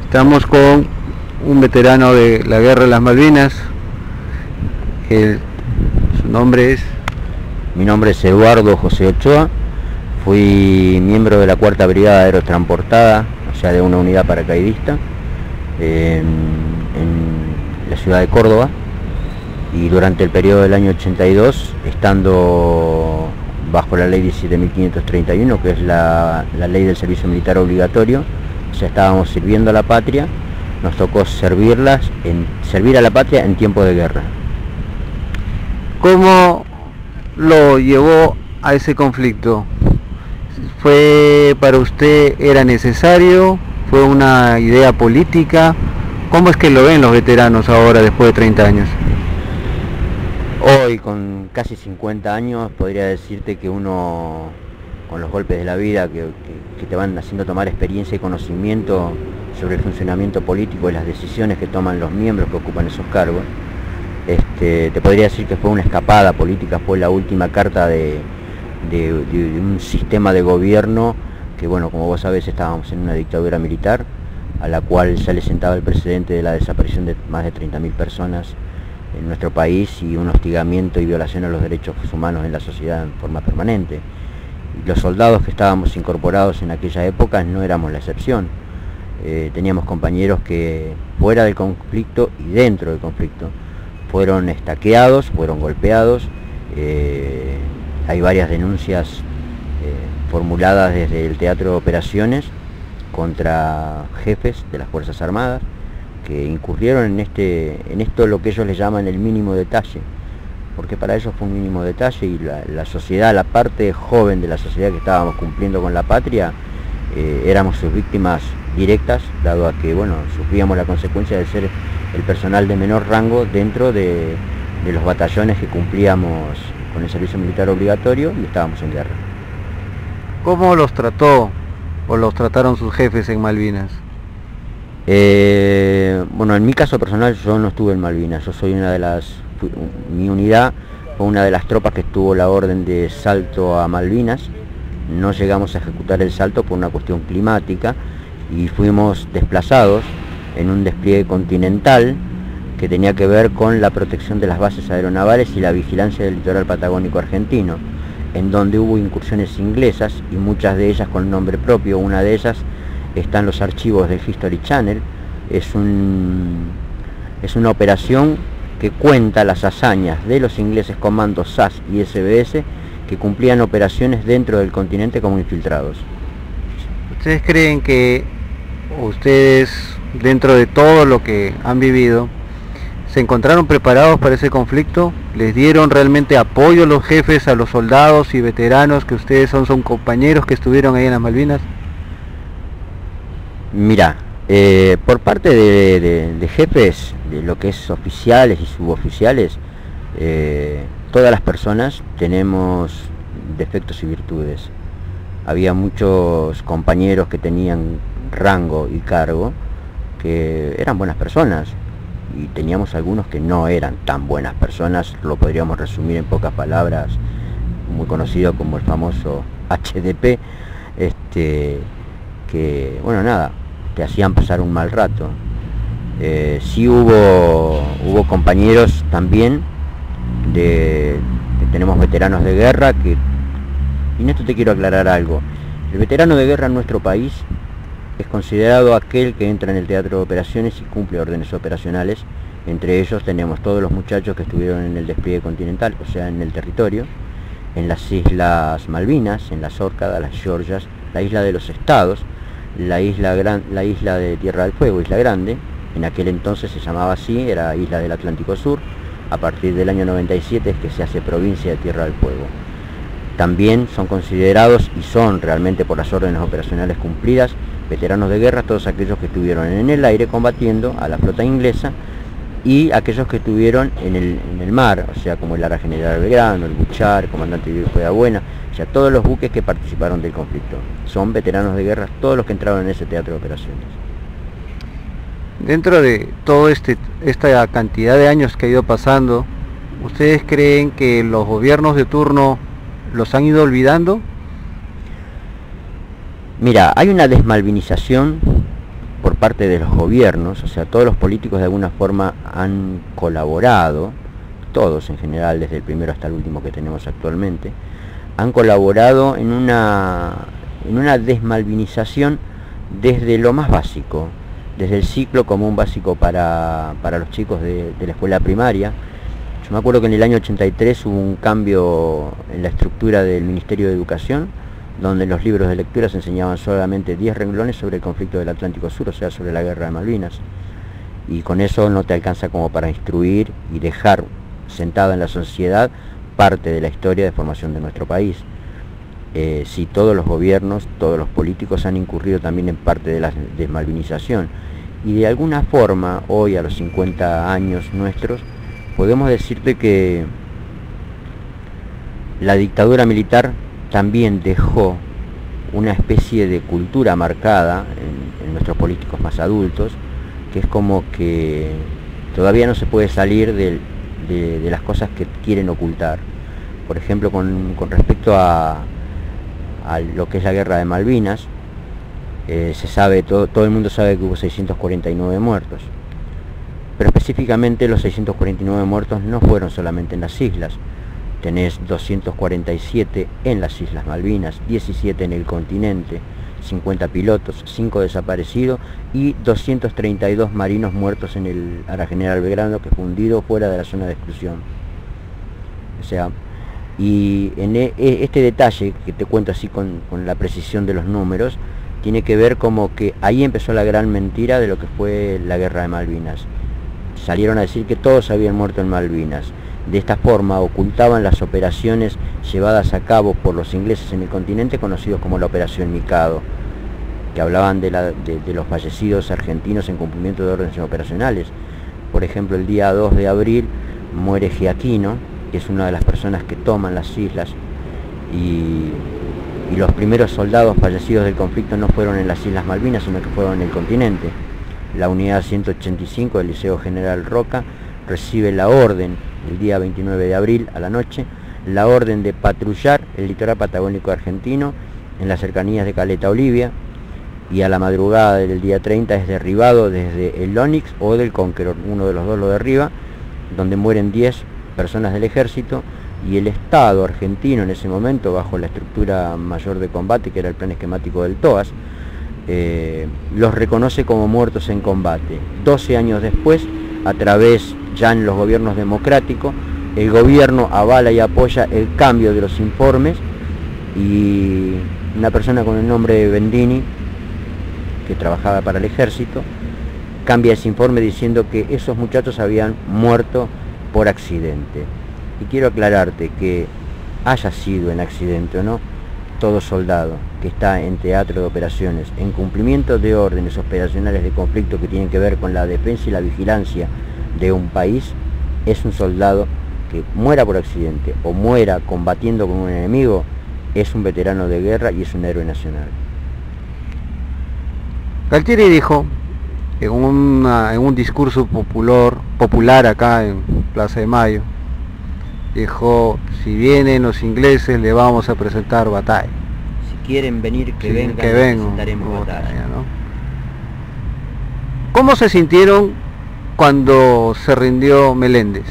Estamos con un veterano de la Guerra de las Malvinas. Su nombre es... Mi nombre es Eduardo José Ochoa. Fui miembro de la 4ª Brigada Aerotransportada, o sea de una unidad paracaidista, en la ciudad de Córdoba, y durante el periodo del año 82, estando bajo la ley 17.531, que es la ley del servicio militar obligatorio, o sea, estábamos sirviendo a la patria, nos tocó servir a la patria en tiempo de guerra. ¿Cómo lo llevó a ese conflicto? ¿Fue para usted, era necesario? ¿Fue una idea política? ¿Cómo es que lo ven los veteranos ahora, después de 30 años? Hoy, con casi 50 años, podría decirte que uno, con los golpes de la vida que te van haciendo tomar experiencia y conocimiento sobre el funcionamiento político y las decisiones que toman los miembros que ocupan esos cargos, te podría decir que fue una escapada política, fue la última carta de un sistema de gobierno que, bueno, como vos sabés, estábamos en una dictadura militar a la cual ya le sentaba el precedente de la desaparición de más de 30.000 personas en nuestro país y un hostigamiento y violación a los derechos humanos en la sociedad en forma permanente. Y los soldados que estábamos incorporados en aquella época no éramos la excepción. Teníamos compañeros que fuera del conflicto y dentro del conflicto fueron estaqueados, fueron golpeados. Hay varias denuncias formuladas desde el Teatro de Operaciones contra jefes de las Fuerzas Armadas que incurrieron en esto lo que ellos le llaman el mínimo detalle, porque para ellos fue un mínimo detalle y la sociedad, la parte joven de la sociedad que estábamos cumpliendo con la patria, éramos sus víctimas directas, dado a que, bueno, sufríamos la consecuencia de ser el personal de menor rango dentro de los batallones que cumplíamos con el servicio militar obligatorio y estábamos en guerra. ¿Cómo los trató o los trataron sus jefes en Malvinas? Bueno, en mi caso personal yo no estuve en Malvinas, yo soy mi unidad fue una de las tropas que tuvo la orden de salto a Malvinas. No llegamos a ejecutar el salto por una cuestión climática y fuimos desplazados en un despliegue continental que tenía que ver con la protección de las bases aeronavales y la vigilancia del litoral patagónico argentino, en donde hubo incursiones inglesas y muchas de ellas con nombre propio. Una de ellas está en los archivos del History Channel. Es una operación que cuenta las hazañas de los ingleses comandos SAS y SBS que cumplían operaciones dentro del continente como infiltrados. ¿Ustedes creen que ustedes, dentro de todo lo que han vivido, se encontraron preparados para ese conflicto? ¿Les dieron realmente apoyo los jefes a los soldados y veteranos que ustedes son compañeros que estuvieron ahí en las Malvinas? Mira, por parte de jefes, de lo que es oficiales y suboficiales, todas las personas tenemos defectos y virtudes. Había muchos compañeros que tenían rango y cargo que eran buenas personas y teníamos algunos que no eran tan buenas personas. Lo podríamos resumir en pocas palabras, muy conocido como el famoso HDP, que, bueno, nada, te hacían pasar un mal rato. Sí hubo compañeros también que tenemos veteranos de guerra que, y en esto te quiero aclarar algo: el veterano de guerra en nuestro país es considerado aquel que entra en el teatro de operaciones y cumple órdenes operacionales. Entre ellos tenemos todos los muchachos que estuvieron en el despliegue continental, o sea, en el territorio, en las Islas Malvinas, en las Órcadas, las Georgias, la isla de los Estados, la isla de Tierra del Fuego, Isla Grande. En aquel entonces se llamaba así, era Isla del Atlántico Sur. A partir del año 97 es que se hace provincia de Tierra del Fuego. También son considerados, y son realmente por las órdenes operacionales cumplidas, veteranos de guerra todos aquellos que estuvieron en el aire combatiendo a la flota inglesa y aquellos que estuvieron en el mar, o sea, como el Ara General Belgrano, el Buchar, el comandante Virgen Buena, o sea, todos los buques que participaron del conflicto. Son veteranos de guerra todos los que entraron en ese teatro de operaciones. Dentro de todo esta cantidad de años que ha ido pasando, ¿ustedes creen que los gobiernos de turno los han ido olvidando? Mira, hay una desmalvinización por parte de los gobiernos, o sea, todos los políticos de alguna forma han colaborado, todos en general, desde el primero hasta el último que tenemos actualmente, han colaborado en una desmalvinización desde lo más básico, desde el ciclo común básico para los chicos de la escuela primaria. Yo me acuerdo que en el año 83 hubo un cambio en la estructura del Ministerio de Educación, donde en los libros de lectura se enseñaban solamente 10 renglones sobre el conflicto del Atlántico Sur, o sea, sobre la guerra de Malvinas. Y con eso no te alcanza como para instruir y dejar sentada en la sociedad parte de la historia de formación de nuestro país. Si todos los gobiernos, todos los políticos han incurrido también en parte de la desmalvinización. Y de alguna forma, hoy a los 50 años nuestros, podemos decirte que la dictadura militar también dejó una especie de cultura marcada en nuestros políticos más adultos, que es como que todavía no se puede salir de las cosas que quieren ocultar. Por ejemplo, con respecto a lo que es la guerra de Malvinas, se sabe, todo el mundo sabe que hubo 649 muertos, pero específicamente los 649 muertos no fueron solamente en las islas. Tenés 247 en las Islas Malvinas, 17 en el continente, 50 pilotos, 5 desaparecidos y 232 marinos muertos en el Ara General Belgrano, que fue hundido fuera de la zona de exclusión. O sea, y en este detalle que te cuento así con la precisión de los números, tiene que ver como que ahí empezó la gran mentira de lo que fue la guerra de Malvinas. Salieron a decir que todos habían muerto en Malvinas. De esta forma ocultaban las operaciones llevadas a cabo por los ingleses en el continente, conocidos como la Operación Mikado, que hablaban de los fallecidos argentinos en cumplimiento de órdenes operacionales. Por ejemplo, el día 2 de abril muere Giaquino, que es una de las personas que toman las islas, y los primeros soldados fallecidos del conflicto no fueron en las Islas Malvinas, sino que fueron en el continente. La unidad 185 del Liceo General Roca recibe la orden el día 29 de abril a la noche, la orden de patrullar el litoral patagónico argentino en las cercanías de Caleta Olivia, y a la madrugada del día 30 es derribado desde el Onix o del Conqueror, uno de los dos lo derriba, donde mueren 10 personas del ejército, y el Estado argentino en ese momento, bajo la estructura mayor de combate, que era el plan esquemático del TOAS, los reconoce como muertos en combate. 12 años después, a través ya en los gobiernos democráticos, el gobierno avala y apoya el cambio de los informes, y una persona con el nombre de Bendini, que trabajaba para el ejército, cambia ese informe diciendo que esos muchachos habían muerto por accidente. Y quiero aclararte que haya sido en accidente o no, todo soldado que está en teatro de operaciones, en cumplimiento de órdenes operacionales de conflicto que tienen que ver con la defensa y la vigilancia de un país, es un soldado que muera por accidente o muera combatiendo con un enemigo, es un veterano de guerra y es un héroe nacional. Galtieri dijo en un discurso popular acá en Plaza de Mayo, dijo: si vienen los ingleses le vamos a presentar batalla. Si quieren venir, que vengan, presentaremos batalla, ¿no? ¿Cómo se sintieron cuando se rindió Meléndez?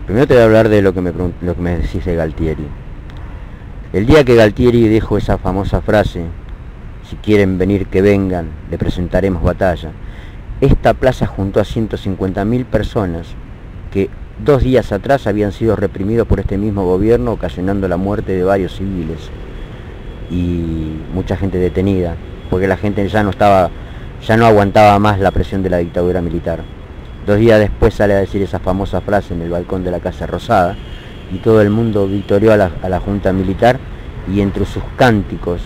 Primero te voy a hablar de lo que me decís de Galtieri. El día que Galtieri dijo esa famosa frase, si quieren venir que vengan, le presentaremos batalla, esta plaza juntó a 150.000 personas que 2 días atrás habían sido reprimidos por este mismo gobierno, ocasionando la muerte de varios civiles y mucha gente detenida, porque la gente ya no aguantaba más la presión de la dictadura militar. 2 días después sale a decir esa famosa frase en el balcón de la Casa Rosada, y todo el mundo victorió a la Junta Militar, y entre sus cánticos,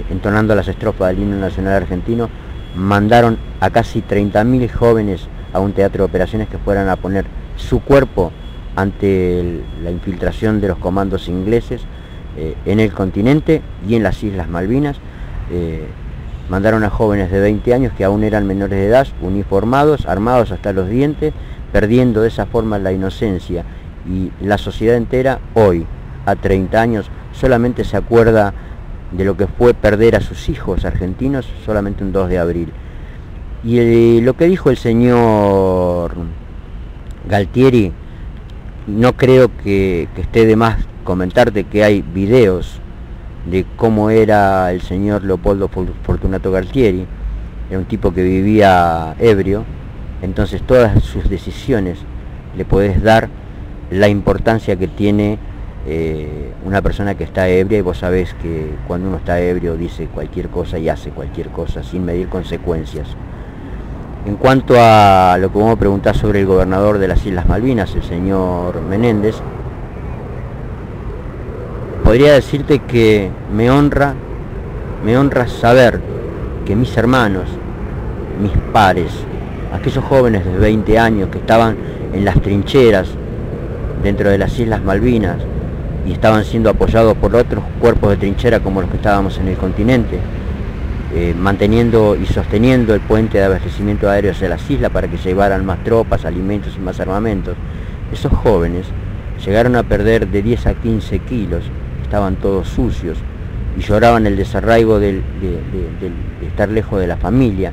entonando las estrofas del himno nacional argentino, mandaron a casi 30.000 jóvenes a un teatro de operaciones que fueran a poner su cuerpo ante la infiltración de los comandos ingleses en el continente y en las Islas Malvinas. Mandaron a jóvenes de 20 años que aún eran menores de edad, uniformados, armados hasta los dientes, perdiendo de esa forma la inocencia, y la sociedad entera hoy, a 30 años, solamente se acuerda de lo que fue perder a sus hijos argentinos solamente un 2 de abril. Y lo que dijo el señor Galtieri, no creo que esté de más comentarte que hay videos de cómo era el señor Leopoldo Fortunato Galtieri. Era un tipo que vivía ebrio, entonces todas sus decisiones le podés dar la importancia que tiene una persona que está ebria, y vos sabés que cuando uno está ebrio dice cualquier cosa y hace cualquier cosa sin medir consecuencias. En cuanto a lo que vos me preguntás sobre el gobernador de las Islas Malvinas, el señor Menéndez, podría decirte que me honra saber que mis hermanos, mis pares, aquellos jóvenes de 20 años que estaban en las trincheras dentro de las Islas Malvinas y estaban siendo apoyados por otros cuerpos de trinchera como los que estábamos en el continente, manteniendo y sosteniendo el puente de abastecimiento aéreo hacia las islas para que llevaran más tropas, alimentos y más armamentos. Esos jóvenes llegaron a perder de 10 a 15 kilos, estaban todos sucios y lloraban el desarraigo de estar lejos de la familia,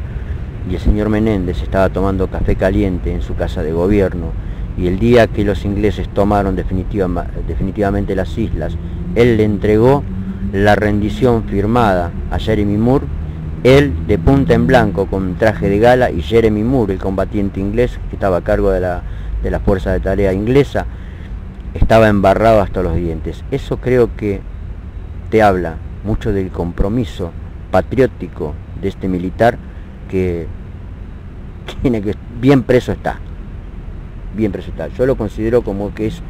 y el señor Menéndez estaba tomando café caliente en su casa de gobierno, y el día que los ingleses tomaron definitivamente las islas, él le entregó la rendición firmada a Jeremy Moore, él de punta en blanco con traje de gala, y Jeremy Moore, el combatiente inglés que estaba a cargo de la fuerza de tarea inglesa, estaba embarrado hasta los dientes. Eso creo que te habla mucho del compromiso patriótico de este militar que tiene que bien preso está. Yo lo considero como que es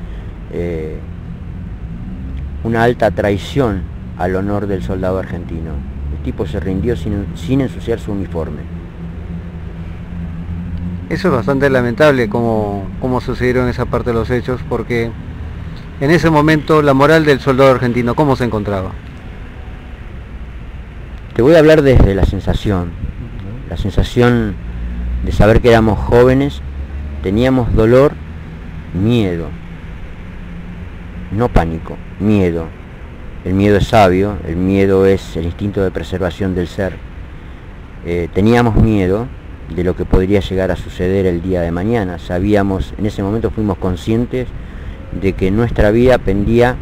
una alta traición al honor del soldado argentino. El tipo se rindió sin ensuciar su uniforme. Eso es bastante lamentable cómo sucedieron esa parte de los hechos, porque en ese momento la moral del soldado argentino, ¿cómo se encontraba? Te voy a hablar desde la sensación de saber que éramos jóvenes, teníamos dolor, miedo, no pánico, miedo. El miedo es sabio, el miedo es el instinto de preservación del ser. Teníamos miedo de lo que podría llegar a suceder el día de mañana. Sabíamos, en ese momento fuimos conscientes de que nuestra vida pendía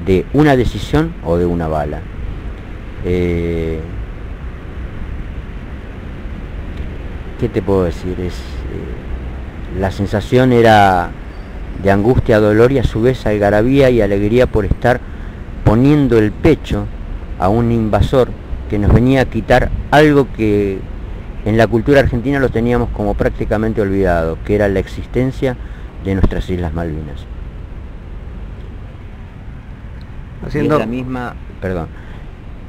de una decisión o de una bala. ¿Qué te puedo decir? La sensación era de angustia, dolor y a su vez algarabía y alegría por estar poniendo el pecho a un invasor que nos venía a quitar algo que en la cultura argentina lo teníamos como prácticamente olvidado, que era la existencia de nuestras Islas Malvinas. Haciendo... Y es la misma,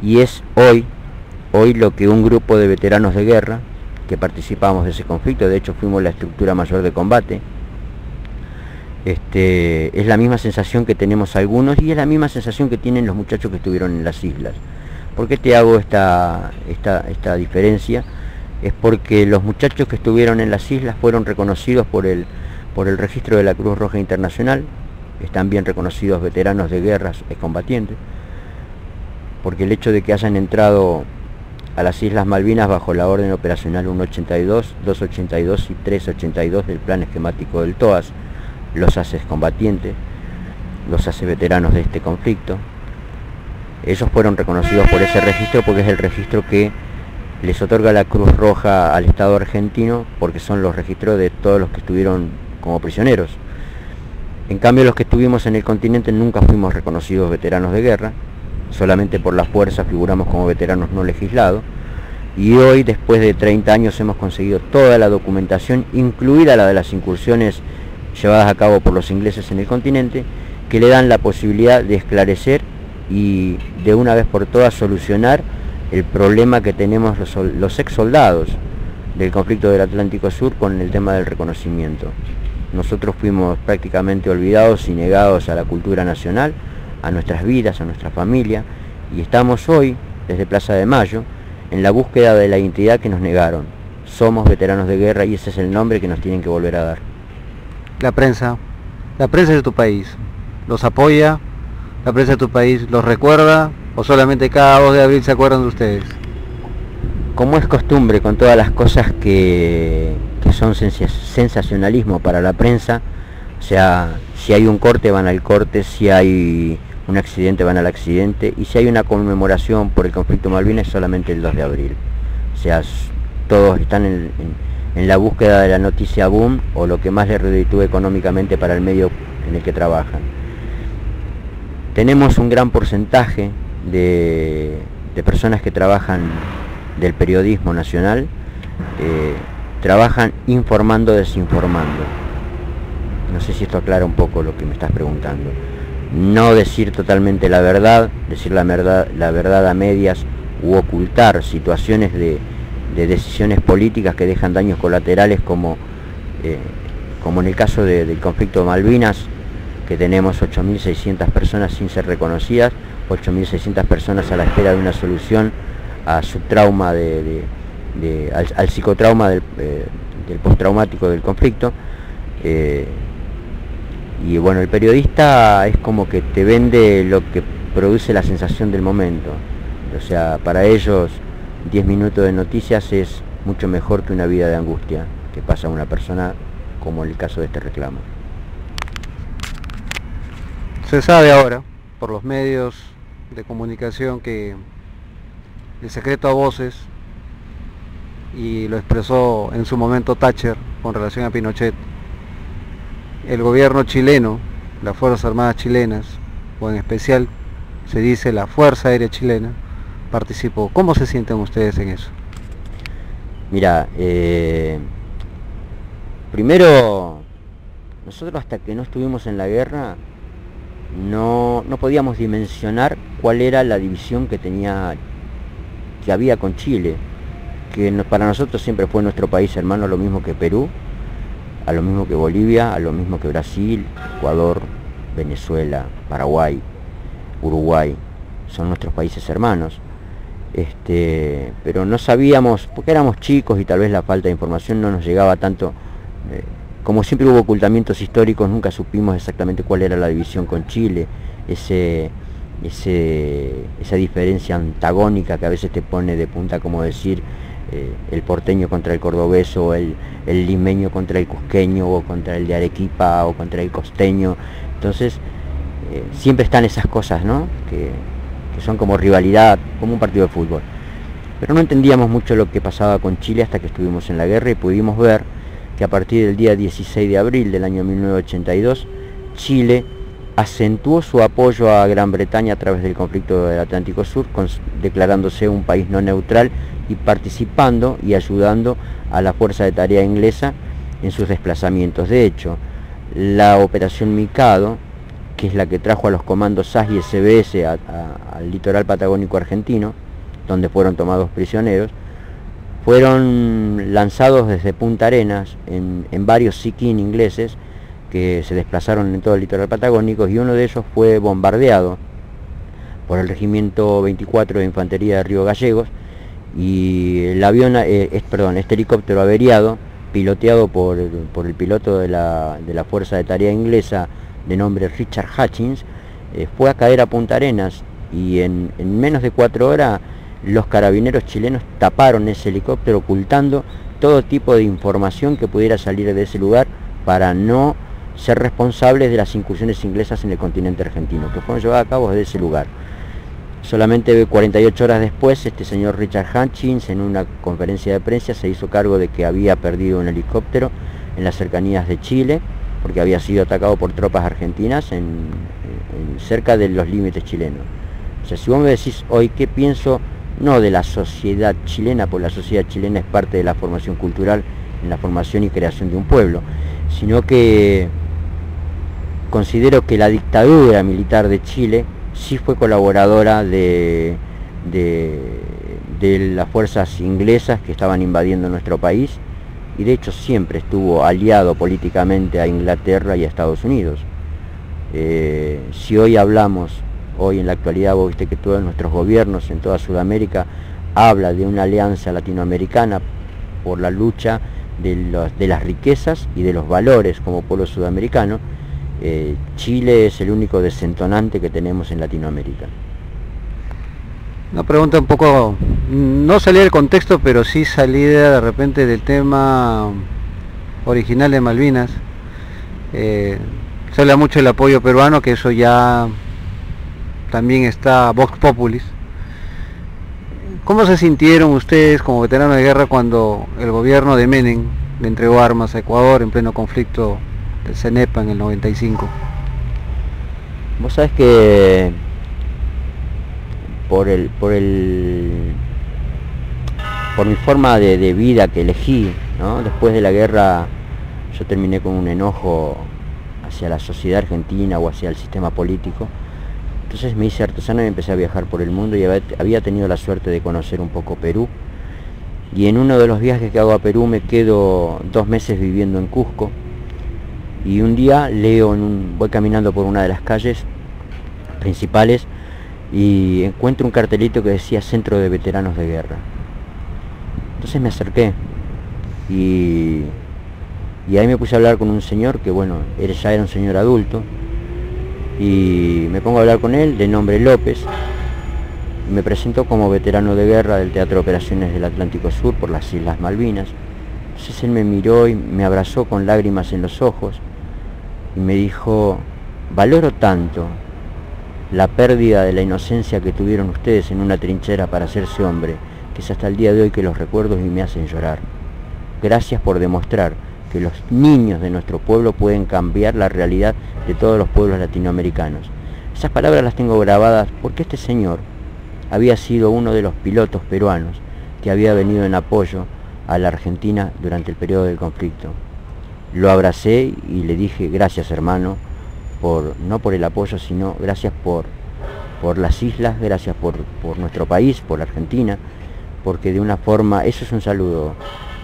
y es hoy lo que un grupo de veteranos de guerra que participamos de ese conflicto, de hecho fuimos la estructura mayor de combate, es la misma sensación que tenemos algunos y es la misma sensación que tienen los muchachos que estuvieron en las islas. ¿Por qué te hago esta diferencia? Es porque los muchachos que estuvieron en las islas fueron reconocidos por el registro de la Cruz Roja Internacional, están bien reconocidos veteranos de guerras excombatientes, porque el hecho de que hayan entrado a las Islas Malvinas bajo la orden operacional 182, 282 y 382 del plan esquemático del TOAS los hace excombatientes, los hace veteranos de este conflicto. Ellos fueron reconocidos por ese registro porque es el registro que les otorga la Cruz Roja al Estado argentino, porque son los registros de todos los que estuvieron como prisioneros. En cambio, los que estuvimos en el continente nunca fuimos reconocidos veteranos de guerra, solamente por la fuerza figuramos como veteranos no legislados, y hoy, después de 30 años, hemos conseguido toda la documentación, incluida la de las incursiones llevadas a cabo por los ingleses en el continente, que le dan la posibilidad de esclarecer y de una vez por todas solucionar el problema que tenemos los ex soldados del conflicto del Atlántico Sur con el tema del reconocimiento. Nosotros fuimos prácticamente olvidados y negados a la cultura nacional, a nuestras vidas, a nuestra familia, y estamos hoy, desde Plaza de Mayo, en la búsqueda de la identidad que nos negaron. Somos veteranos de guerra y ese es el nombre que nos tienen que volver a dar. La prensa de tu país los apoya, la prensa de tu país los recuerda, ¿O solamente cada 2 de abril se acuerdan de ustedes? Como es costumbre con todas las cosas que son sensacionalismo para la prensa, o sea, si hay un corte van al corte, si hay un accidente van al accidente, y si hay una conmemoración por el conflicto Malvinas es solamente el 2 de abril. O sea, todos están en la búsqueda de la noticia boom o lo que más les reditúe económicamente para el medio en el que trabajan. Tenemos un gran porcentaje de personas que trabajan del periodismo nacional, trabajan informando, desinformando. No sé si esto aclara un poco lo que me estás preguntando. No decir totalmente la verdad, decir la verdad a medias u ocultar situaciones de decisiones políticas que dejan daños colaterales como en el caso del conflicto de Malvinas, que tenemos 8.600 personas sin ser reconocidas, 8.600 personas a la espera de una solución a su trauma, al psicotrauma del postraumático del conflicto. Y bueno, el periodista es como que te vende lo que produce la sensación del momento. O sea, para ellos 10 minutos de noticias es mucho mejor que una vida de angustia que pasa a una persona, como en el caso de este reclamo. Se sabe ahora, por los medios de comunicación, que el secreto a voces, y lo expresó en su momento Thatcher con relación a Pinochet, el gobierno chileno, las Fuerzas Armadas chilenas, o en especial se dice la Fuerza Aérea Chilena, participó. ¿Cómo se sienten ustedes en eso? Mira, primero, nosotros hasta que no estuvimos en la guerra no podíamos dimensionar cuál era la división que había con Chile, que para nosotros siempre fue nuestro país hermano, lo mismo que Perú, a lo mismo que Bolivia, a lo mismo que Brasil, Ecuador, Venezuela, Paraguay, Uruguay, son nuestros países hermanos. Pero no sabíamos, porque éramos chicos y tal vez la falta de información no nos llegaba tanto. Como siempre hubo ocultamientos históricos, nunca supimos exactamente cuál era la división con Chile, esa diferencia antagónica que a veces te pone de punta, como decir el porteño contra el cordobés, o el limeño contra el cusqueño, o contra el de Arequipa, o contra el costeño. Entonces siempre están esas cosas, ¿no? que son como rivalidad, como un partido de fútbol. Pero no entendíamos mucho lo que pasaba con Chile hasta que estuvimos en la guerra y pudimos ver que a partir del día 16 de abril del año 1982, Chile acentuó su apoyo a Gran Bretaña a través del conflicto del Atlántico Sur, declarándose un país no neutral y participando y ayudando a la Fuerza de Tarea inglesa en sus desplazamientos. De hecho, la operación Mikado, que es la que trajo a los comandos SAS y SBS al litoral patagónico argentino, donde fueron tomados prisioneros, fueron lanzados desde Punta Arenas en varios Sea-King ingleses que se desplazaron en todo el litoral patagónico, y uno de ellos fue bombardeado por el Regimiento 24 de Infantería de Río Gallegos, y el avión, este helicóptero averiado, piloteado por el piloto de la Fuerza de Tarea inglesa de nombre Richard Hutchins, fue a caer a Punta Arenas, y en menos de 4 horas los carabineros chilenos taparon ese helicóptero, ocultando todo tipo de información que pudiera salir de ese lugar para no ser responsables de las incursiones inglesas en el continente argentino, que fueron llevadas a cabo desde ese lugar. Solamente 48 horas después, este señor Richard Hutchins, en una conferencia de prensa, se hizo cargo de que había perdido un helicóptero en las cercanías de Chile, porque había sido atacado por tropas argentinas cerca de los límites chilenos. O sea, si vos me decís hoy qué pienso, no de la sociedad chilena, porque la sociedad chilena es parte de la formación cultural, en la formación y creación de un pueblo, sino que considero que la dictadura militar de Chile sí fue colaboradora de las fuerzas inglesas que estaban invadiendo nuestro país, y de hecho siempre estuvo aliado políticamente a Inglaterra y a Estados Unidos. Si hoy hablamos, hoy en la actualidad, vos viste que todos nuestros gobiernos en toda Sudamérica habla de una alianza latinoamericana por la lucha de las riquezas y de los valores como pueblo sudamericano. Chile es el único desentonante que tenemos en Latinoamérica. Una pregunta un poco, no salida del contexto, pero sí salida de repente del tema original de Malvinas. Se habla mucho del apoyo peruano, que eso ya también está Vox Populis. ¿Cómo se sintieron ustedes como veteranos de guerra cuando el gobierno de Menem le entregó armas a Ecuador en pleno conflicto del CENEPA en el 95? Vos sabés que por mi forma de vida que elegí, ¿no? Después de la guerra yo terminé con un enojo hacia la sociedad argentina o hacia el sistema político. Entonces me hice artesano y empecé a viajar por el mundo y había tenido la suerte de conocer un poco Perú. Y en uno de los viajes que hago a Perú me quedo 2 meses viviendo en Cusco. Y un día voy caminando por una de las calles principales y encuentro un cartelito que decía Centro de Veteranos de Guerra. Entonces me acerqué y ahí me puse a hablar con un señor que, bueno, ya era un señor adulto. Y me pongo a hablar con él, de nombre López, y me presentó como veterano de guerra del Teatro de Operaciones del Atlántico Sur por las Islas Malvinas. Entonces él me miró y me abrazó con lágrimas en los ojos y me dijo: valoro tanto la pérdida de la inocencia que tuvieron ustedes en una trinchera para hacerse hombre, que es hasta el día de hoy que los recuerdo y me hacen llorar. Gracias por demostrar que los niños de nuestro pueblo pueden cambiar la realidad de todos los pueblos latinoamericanos. Esas palabras las tengo grabadas porque este señor había sido uno de los pilotos peruanos que había venido en apoyo a la Argentina durante el periodo del conflicto. Lo abracé y le dije: gracias, hermano, no por el apoyo, sino gracias por las islas, gracias por nuestro país, por la Argentina, porque de una forma, eso es un saludo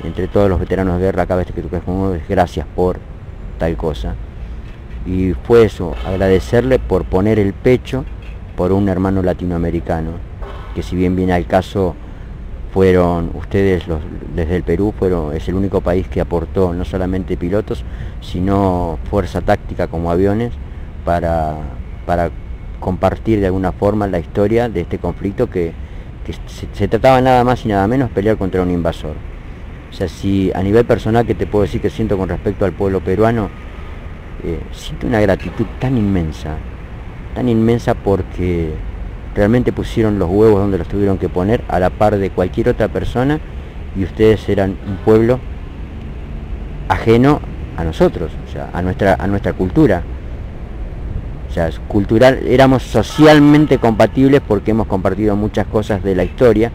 entre todos los veteranos de guerra. Cada vez que tú con uno, es gracias por tal cosa. Y fue eso, agradecerle por poner el pecho por un hermano latinoamericano, que si bien viene al caso, fueron ustedes desde el Perú, es el único país que aportó no solamente pilotos, sino fuerza táctica como aviones para compartir de alguna forma la historia de este conflicto que se trataba nada más y nada menos pelear contra un invasor. O sea, si a nivel personal, que te puedo decir que siento con respecto al pueblo peruano, siento una gratitud tan inmensa porque realmente pusieron los huevos donde los tuvieron que poner, a la par de cualquier otra persona, y ustedes eran un pueblo ajeno a nosotros, o sea, a nuestra cultura. O sea, cultural, éramos socialmente compatibles porque hemos compartido muchas cosas de la historia,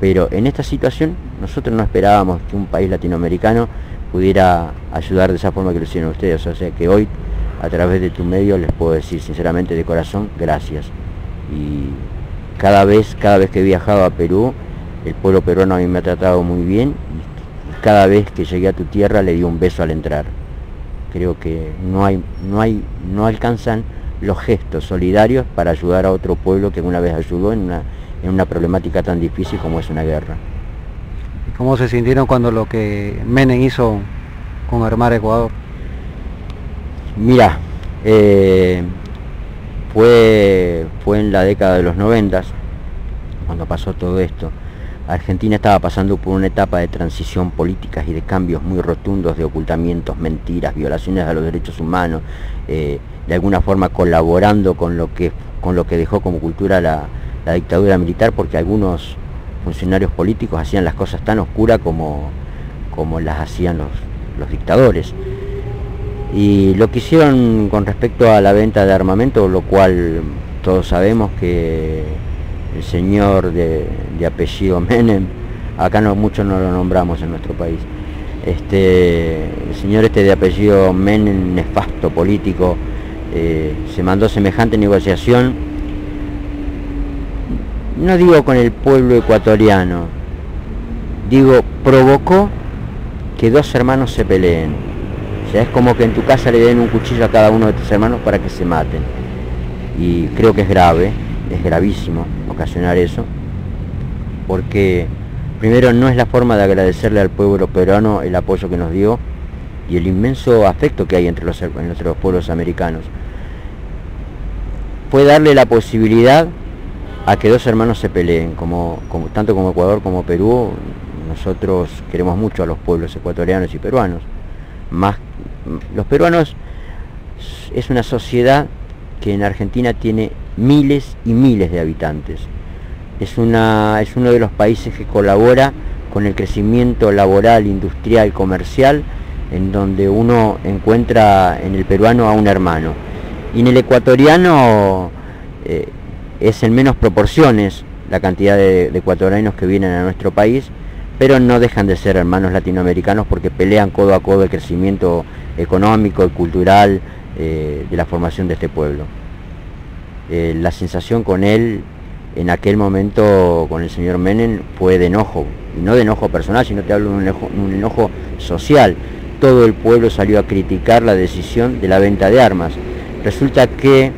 pero en esta situación nosotros no esperábamos que un país latinoamericano pudiera ayudar de esa forma que lo hicieron ustedes. O sea que hoy, a través de tu medio, les puedo decir sinceramente de corazón, gracias. Y cada vez que he viajado a Perú, el pueblo peruano a mí me ha tratado muy bien, y cada vez que llegué a tu tierra le di un beso al entrar. Creo que no alcanzan los gestos solidarios para ayudar a otro pueblo que alguna vez ayudó en una problemática tan difícil como es una guerra. ¿Cómo se sintieron cuando lo que Menem hizo con armar Ecuador? Mira, fue en la década de los 90 cuando pasó todo esto. Argentina estaba pasando por una etapa de transición política y de cambios muy rotundos, de ocultamientos, mentiras, violaciones a los derechos humanos, de alguna forma colaborando con lo que dejó como cultura la dictadura militar, porque algunos funcionarios políticos hacían las cosas tan oscuras como las hacían los dictadores. Y lo que hicieron con respecto a la venta de armamento, lo cual todos sabemos que el señor de apellido Menem, acá muchos no lo nombramos en nuestro país, el señor de apellido Menem, nefasto político, se mandó semejante negociación, no digo con el pueblo ecuatoriano, digo, provocó que 2 hermanos se peleen. O sea, es como que en tu casa le den un cuchillo a cada uno de tus hermanos para que se maten. Y creo que es grave, es gravísimo ocasionar eso, porque primero no es la forma de agradecerle al pueblo peruano el apoyo que nos dio y el inmenso afecto que hay entre los pueblos americanos. Fue darle la posibilidad a que dos hermanos se peleen, tanto como Ecuador como Perú. Nosotros queremos mucho a los pueblos ecuatorianos y peruanos. Más, los peruanos es una sociedad que en Argentina tiene miles y miles de habitantes. Es uno de los países que colabora con el crecimiento laboral, industrial, comercial, en donde uno encuentra en el peruano a un hermano. Y en el ecuatoriano es en menos proporciones la cantidad de ecuatorianos que vienen a nuestro país, pero no dejan de ser hermanos latinoamericanos porque pelean codo a codo el crecimiento económico y cultural de la formación de este pueblo. La sensación con él en aquel momento, con el señor Menem, fue de enojo, y no de enojo personal, sino te hablo de un enojo social. Todo el pueblo salió a criticar la decisión de la venta de armas. Resulta que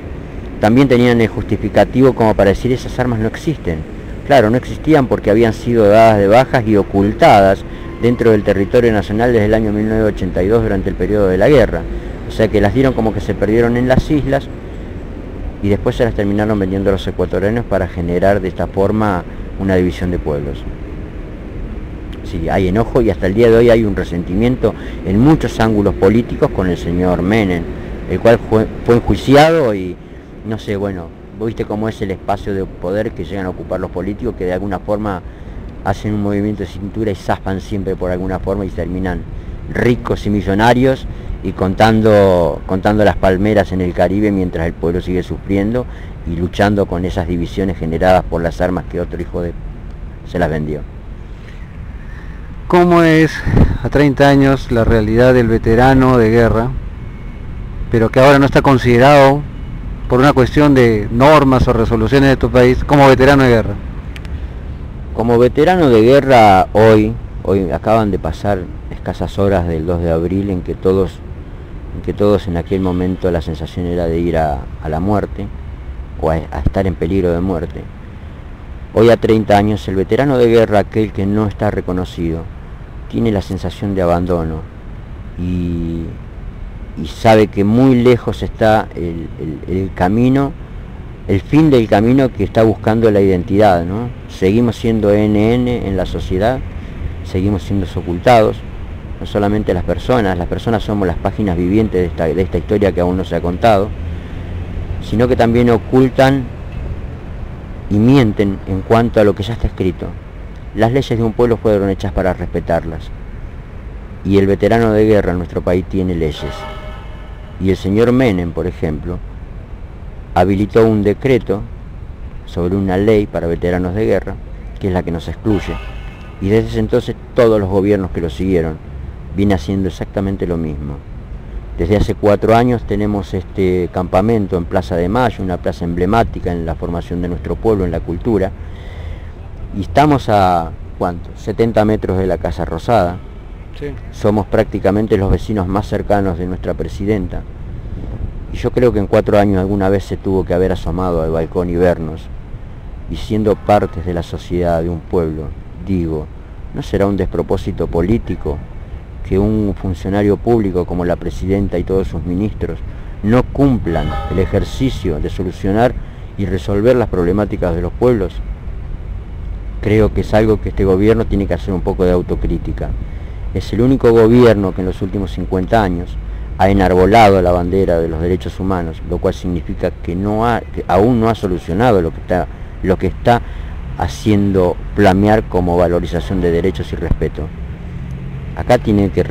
también tenían el justificativo como para decir esas armas no existen. Claro, no existían porque habían sido dadas de bajas y ocultadas dentro del territorio nacional desde el año 1982 durante el periodo de la guerra. O sea que las dieron como que se perdieron en las islas y después se las terminaron vendiendo a los ecuatorianos para generar de esta forma una división de pueblos. Sí, hay enojo y hasta el día de hoy hay un resentimiento en muchos ángulos políticos con el señor Menem, el cual fue enjuiciado y no sé, bueno, viste cómo es el espacio de poder que llegan a ocupar los políticos, que de alguna forma hacen un movimiento de cintura y zafan siempre por alguna forma y terminan ricos y millonarios y contando las palmeras en el Caribe mientras el pueblo sigue sufriendo y luchando con esas divisiones generadas por las armas que otro hijo de se las vendió. ¿Cómo es a 30 años la realidad del veterano de guerra, pero que ahora no está considerado por una cuestión de normas o resoluciones de tu país como veterano de guerra? Como veterano de guerra hoy acaban de pasar escasas horas del 2 de abril en que todos en aquel momento la sensación era de ir a la muerte o a estar en peligro de muerte. Hoy a 30 años el veterano de guerra, aquel que no está reconocido, tiene la sensación de abandono y sabe que muy lejos está el camino, el fin del camino que está buscando la identidad, ¿no? Seguimos siendo NN en la sociedad, seguimos siendo ocultados, no solamente las personas somos las páginas vivientes de esta historia que aún no se ha contado, sino que también ocultan y mienten en cuanto a lo que ya está escrito. Las leyes de un pueblo fueron hechas para respetarlas, y el veterano de guerra en nuestro país tiene leyes. Y el señor Menem, por ejemplo, habilitó un decreto sobre una ley para veteranos de guerra, que es la que nos excluye, y desde ese entonces todos los gobiernos que lo siguieron vienen haciendo exactamente lo mismo. Desde hace 4 años tenemos este campamento en Plaza de Mayo, una plaza emblemática en la formación de nuestro pueblo, en la cultura, y estamos a, ¿cuánto? 70 metros de la Casa Rosada. Sí. Somos prácticamente los vecinos más cercanos de nuestra presidenta, y yo creo que en 4 años alguna vez se tuvo que haber asomado al balcón y vernos, y siendo partes de la sociedad de un pueblo, digo, ¿no será un despropósito político que un funcionario público como la presidenta y todos sus ministros no cumplan el ejercicio de solucionar y resolver las problemáticas de los pueblos? Creo que es algo que este gobierno tiene que hacer un poco de autocrítica. Es el único gobierno que en los últimos 50 años ha enarbolado la bandera de los derechos humanos, lo cual significa que aún no ha solucionado lo que está haciendo flamear como valorización de derechos y respeto. Acá tiene que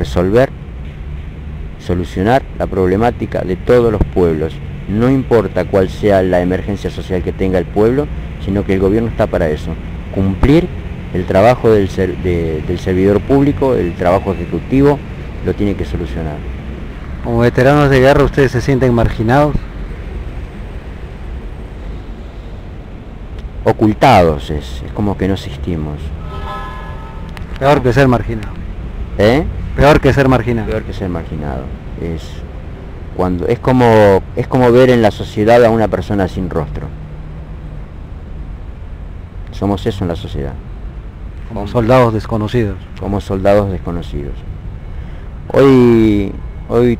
solucionar la problemática de todos los pueblos, no importa cuál sea la emergencia social que tenga el pueblo, sino que el gobierno está para eso, cumplir el trabajo del servidor público, el trabajo ejecutivo, lo tiene que solucionar. Como veteranos de guerra, ¿ustedes se sienten marginados? Ocultados, es como que no existimos. Peor que ser marginado. Peor que ser marginado. Peor que ser marginado. Es como ver en la sociedad a una persona sin rostro. Somos eso en la sociedad. Como soldados desconocidos. Como soldados desconocidos. Hoy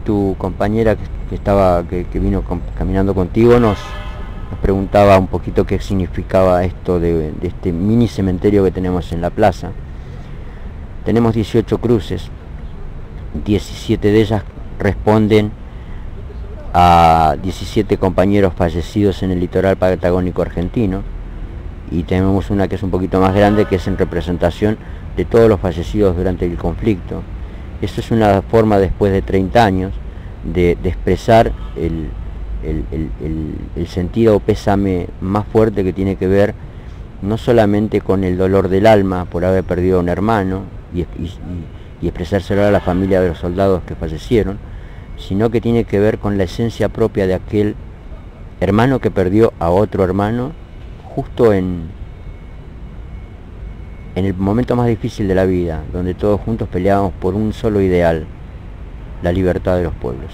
tu compañera que vino caminando contigo nos nos preguntaba un poquito qué significaba esto de este mini cementerio que tenemos en la plaza. Tenemos 18 cruces, 17 de ellas responden a 17 compañeros fallecidos en el litoral patagónico argentino, y tenemos una que es un poquito más grande, que es en representación de todos los fallecidos durante el conflicto. Esto es una forma, después de 30 años, de expresar el sentido o pésame más fuerte, que tiene que ver no solamente con el dolor del alma por haber perdido a un hermano y expresárselo a la familia de los soldados que fallecieron, sino que tiene que ver con la esencia propia de aquel hermano que perdió a otro hermano justo en el momento más difícil de la vida, donde todos juntos peleábamos por un solo ideal: la libertad de los pueblos.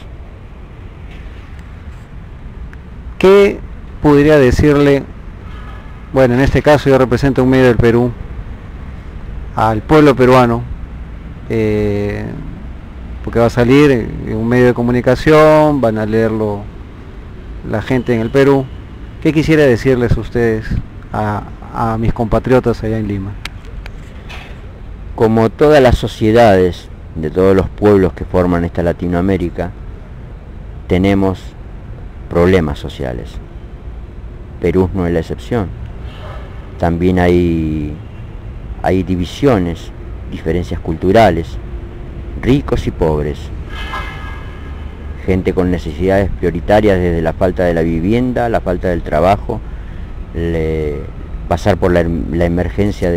¿Qué podría decirle, bueno, en este caso yo represento un medio del Perú, al pueblo peruano, porque va a salir en un medio de comunicación, van a leerlo la gente en el Perú? ¿Qué quisiera decirles a ustedes, a mis compatriotas allá en Lima? Como todas las sociedades de todos los pueblos que forman esta Latinoamérica, tenemos problemas sociales. Perú no es la excepción. También hay divisiones, diferencias culturales, ricos y pobres, gente con necesidades prioritarias, desde la falta de la vivienda, la falta del trabajo, pasar por la emergencia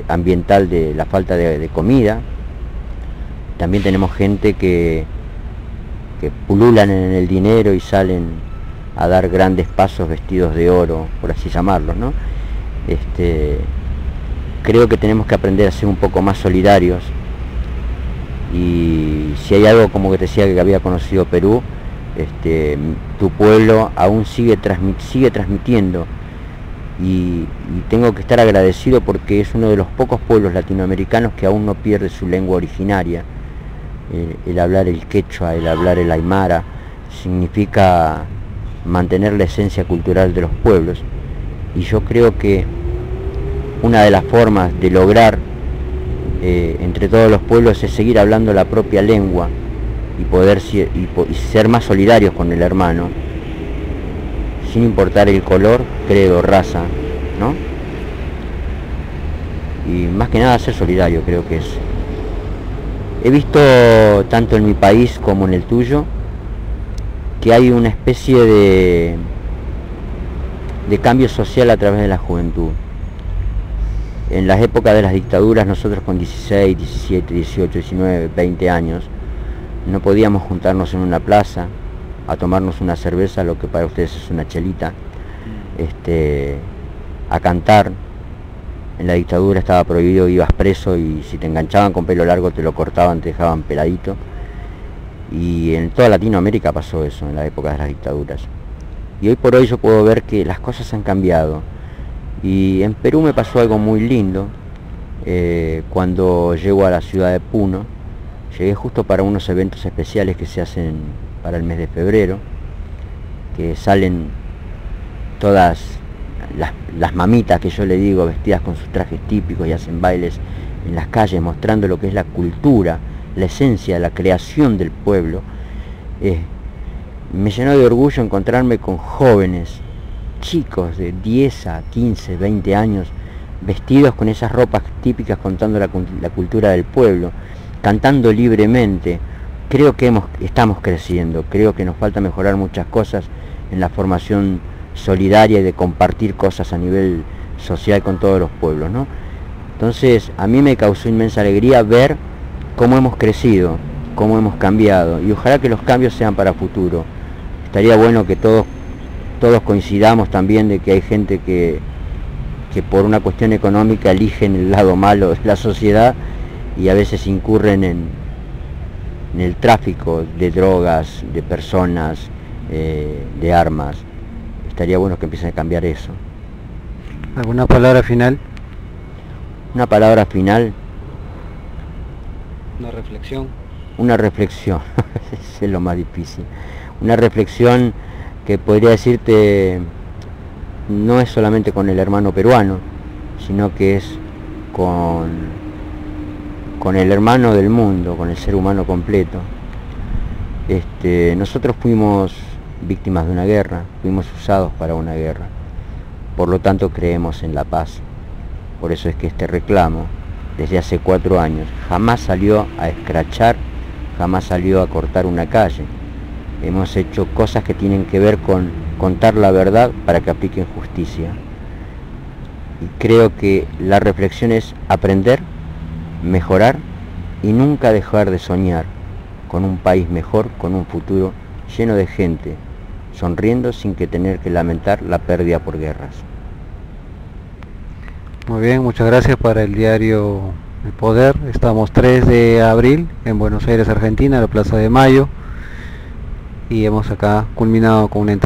ambiental de la falta de comida. También tenemos gente que pululan en el dinero y salen a dar grandes pasos vestidos de oro, por así llamarlos, ¿no? Creo que tenemos que aprender a ser un poco más solidarios, y si hay algo, como que te decía, que había conocido Perú, tu pueblo aún sigue transmitiendo, y tengo que estar agradecido porque es uno de los pocos pueblos latinoamericanos que aún no pierde su lengua originaria. El hablar el quechua, el hablar el aymara, significa mantener la esencia cultural de los pueblos, y yo creo que una de las formas de lograr entre todos los pueblos es seguir hablando la propia lengua y ser más solidarios con el hermano, sin importar el color, credo, raza, ¿no? Y más que nada ser solidario, creo que es. He visto, tanto en mi país como en el tuyo, que hay una especie de cambio social a través de la juventud. En las épocas de las dictaduras, nosotros con 16, 17, 18, 19, 20 años, no podíamos juntarnos en una plaza a tomarnos una cerveza, lo que para ustedes es una chelita, a cantar. En la dictadura estaba prohibido, ibas preso, y si te enganchaban con pelo largo te lo cortaban, te dejaban peladito. Y en toda Latinoamérica pasó eso en la época de las dictaduras. Y hoy por hoy yo puedo ver que las cosas han cambiado. Y en Perú me pasó algo muy lindo. Cuando llego a la ciudad de Puno, llegué justo para unos eventos especiales que se hacen para el mes de febrero, que salen todas las mamitas, que yo le digo, vestidas con sus trajes típicos, y hacen bailes en las calles mostrando lo que es la cultura, la esencia, la creación del pueblo. Me llenó de orgullo encontrarme con jóvenes, chicos de 10 a 15, 20 años, vestidos con esas ropas típicas, contando la cultura del pueblo, cantando libremente. Creo que estamos creciendo, creo que nos falta mejorar muchas cosas en la formación solidaria y de compartir cosas a nivel social con todos los pueblos, ¿no? Entonces, a mí me causó inmensa alegría ver cómo hemos crecido, cómo hemos cambiado, y ojalá que los cambios sean para futuro. Estaría bueno que todos coincidamos también de que hay gente que por una cuestión económica eligen el lado malo de la sociedad, y a veces incurren en el tráfico de drogas, de personas, de armas. Estaría bueno que empiecen a cambiar eso. ¿Alguna palabra final? Una palabra final. Una reflexión. Una reflexión. Es lo más difícil. Una reflexión que podría decirte: no es solamente con el hermano peruano, sino que es con el hermano del mundo, con el ser humano completo. Nosotros fuimos víctimas de una guerra, fuimos usados para una guerra, por lo tanto creemos en la paz. Por eso es que este reclamo, desde hace 4 años, jamás salió a escrachar, jamás salió a cortar una calle. Hemos hecho cosas que tienen que ver con contar la verdad para que apliquen justicia. Y creo que la reflexión es aprender, mejorar y nunca dejar de soñar con un país mejor, con un futuro lleno de gente, sonriendo sin que tener que lamentar la pérdida por guerras. Muy bien, muchas gracias. Para el diario El Poder. Estamos 3 de abril en Buenos Aires, Argentina, en la Plaza de Mayo, y hemos acá culminado con una entrevista.